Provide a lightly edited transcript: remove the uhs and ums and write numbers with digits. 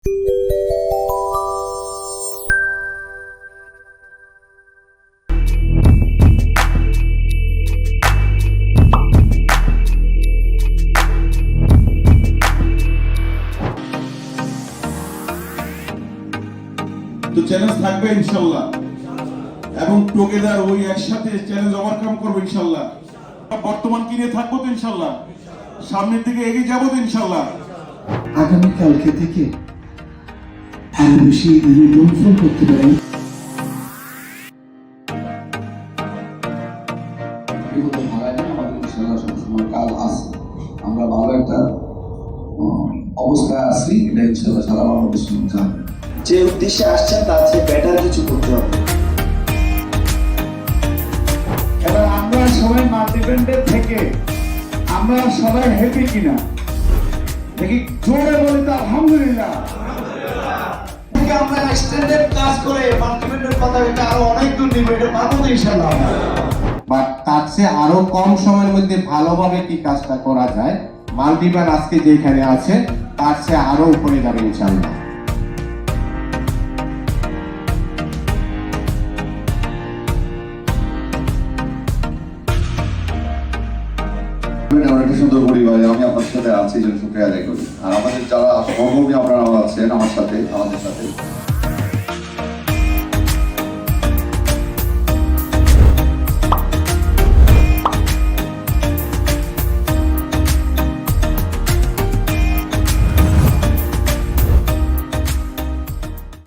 তো চ্যালেঞ্জ থাকবে ইনশাল্লাহ, এবং টুগেদার ওই একসাথে চ্যালেঞ্জ ওভারকাম করবো ইনশাল্লাহ। বর্তমান কি নিয়ে থাকবো তো ইনশাল্লাহ, সামনের দিকে এগিয়ে যাবো তো ইনশাল্লাহ। আগামীকালকে থেকে আরো বেশি রিমুভ করতে পারেন। কাল আছে, আমরা ভালো একটা অবস্থায় আছি, এটা ইনশাল্লাহ সারা বাংলাদেশ জানবে। যে উদ্দেশ্যে আসছেন তার চেয়ে বেটার কিছু করতে হবে। এবার আমরা সবাই মাল্টিব্র্যান্ডের থেকে আমরা সবাই হ্যাপি কিনা দেখি, জোরে বলি তো আলহামদুলিল্লাহ। থেকে আমরা স্ট্যান্ডার্ড কাজ করে মাল্টিব্র্যান্ডের কথা এটা আরো অনেক দূর নিবে, এটা পাবো তো ইনশাআল্লাহ। বাট তার চেয়ে আরো কম সময়ের মধ্যে ভালোভাবে কি কাজটা করা যায়, মাল্টিব্র্যান্ড আজকে যেখানে আছে তার চেয়ে আরো উপরে যাবে ইনশাআল্লাহ। আমার একটা সুন্দর পরিবারে আমি আপনার সাথে আছি, শুক্রিয়া আদায় করি। আর আমাদের যারা সহকর্মী আপনারা আছেন আমার সাথে, আমাদের সাথে